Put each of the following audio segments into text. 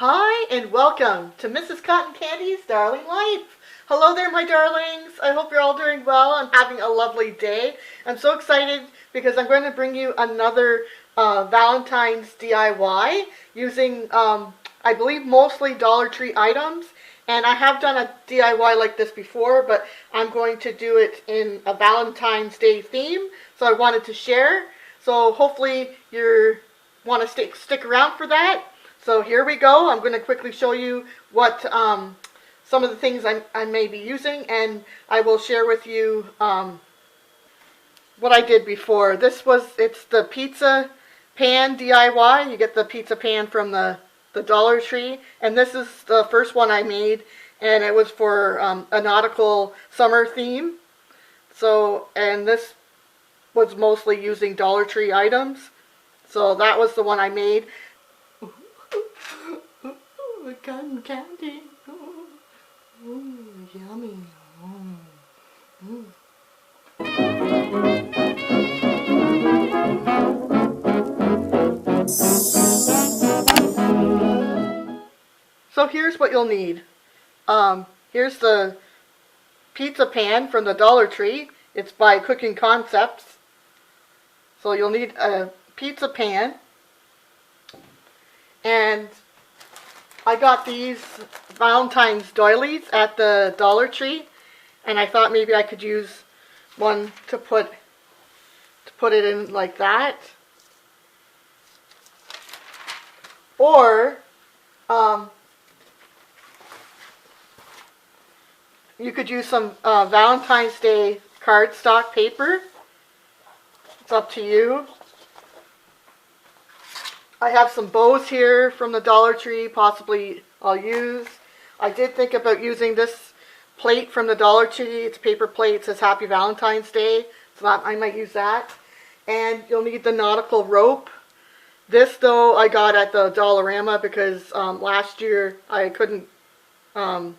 Hi and welcome to Mrs. Cotton Candy's Darling Life. Hello there, my darlings. I hope you're all doing well and having a lovely day. I'm so excited because I'm going to bring you another Valentine's DIY using, I believe, mostly Dollar Tree items. And I have done a DIY like this before, but I'm going to do it in a Valentine's Day theme. So I wanted to share. So hopefully you want to stick around for that. So here we go. I'm going to quickly show you what some of the things I may be using, and I will share with you what I did before. It's the pizza pan DIY. You get the pizza pan from the Dollar Tree, and this is the first one I made, and it was for a nautical summer theme. So, and this was mostly using Dollar Tree items. So that was the one I made. Cotton candy. Ooh, yummy. So here's what you'll need. Here's the pizza pan from the Dollar Tree. It's by Cooking Concepts. So you'll need a pizza pan, and I got these Valentine's doilies at the Dollar Tree, and I thought maybe I could use one to put it in like that. Or you could use some Valentine's Day cardstock paper. It's up to you. I have some bows here from the Dollar Tree, possibly I'll use. I did think about using this plate from the Dollar Tree. It's a paper plate. It says Happy Valentine's Day, so I might use that. And you'll need the nautical rope. This, though, I got at the Dollarama because last year I couldn't, my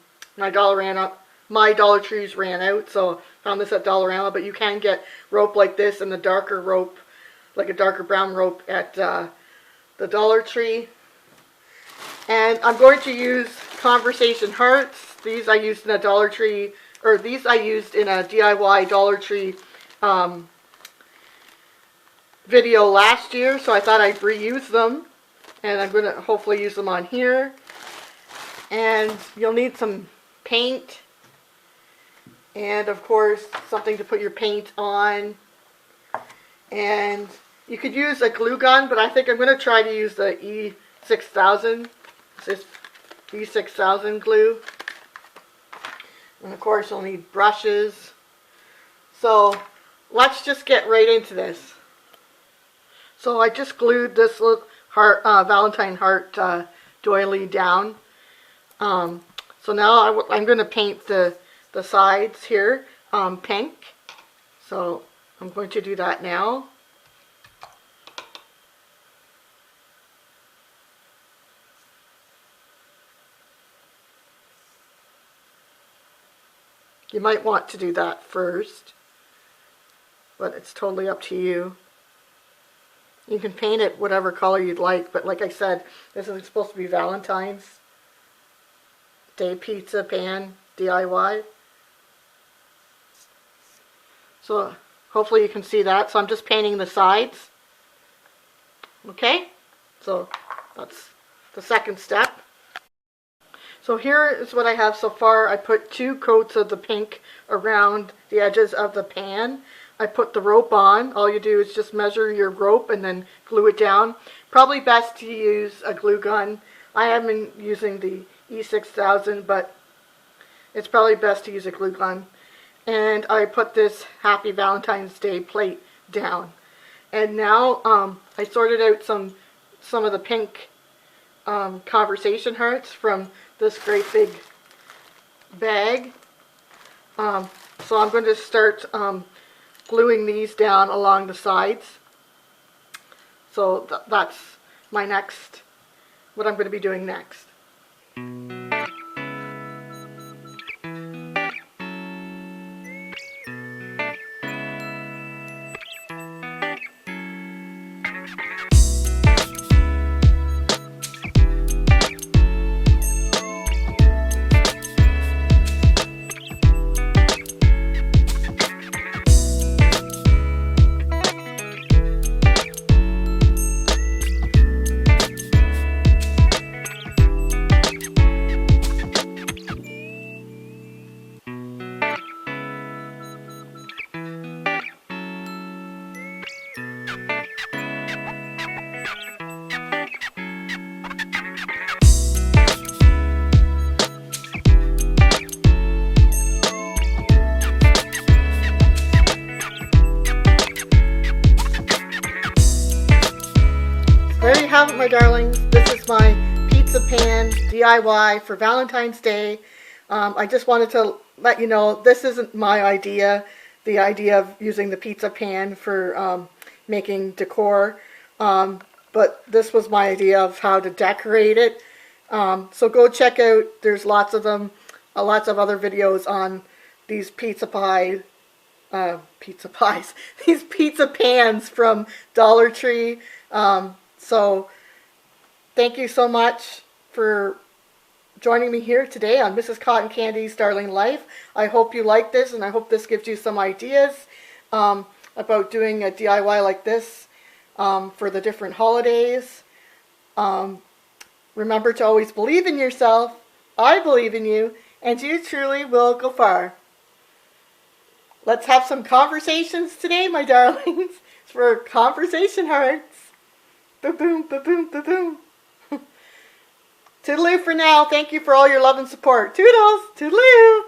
Dollar Trees ran out, so I found this at Dollarama. But you can get rope like this and the darker rope, like a darker brown rope at the Dollar Tree. And I'm going to use conversation hearts. These I used in a Dollar Tree, or these I used in a DIY Dollar Tree video last year, so I thought I'd reuse them, and I'm going to hopefully use them on here. And you'll need some paint, and of course something to put your paint on, and you could use a glue gun, but I think I'm going to try to use the E6000. This E6000 glue. And of course you'll need brushes. So let's just get right into this. So I just glued this little heart, Valentine heart doily down. So now I'm going to paint the sides here pink. So I'm going to do that now. You might want to do that first, but it's totally up to you. You can paint it whatever color you'd like, but like I said, this is supposed to be Valentine's Day pizza pan DIY. So hopefully you can see that. So I'm just painting the sides. Okay, so that's the second step. So here is what I have so far. I put 2 coats of the pink around the edges of the pan. I put the rope on. All you do is just measure your rope and then glue it down. Probably best to use a glue gun. I have been using the E6000, but it's probably best to use a glue gun. And I put this Happy Valentine's Day plate down. And now I sorted out some of the pink conversation hearts from this great big bag. So I'm going to start gluing these down along the sides. So that's what I'm going to be doing next. DIY for Valentine's Day. I just wanted to let you know this isn't my idea, the idea of using the pizza pan for making decor, but this was my idea of how to decorate it. So go check out, there's lots of them, lots of other videos on these pizza pans from Dollar Tree. So thank you so much for joining me here today on Mrs. Cotton Candy's Darling Life. I hope you like this, and I hope this gives you some ideas about doing a DIY like this for the different holidays. Remember to always believe in yourself. I believe in you, and you truly will go far. Let's have some conversations today, my darlings. It's for conversation hearts. Ba-boom, ba-boom, ba-boom. Toodaloo for now. Thank you for all your love and support. Toodles. Toodaloo.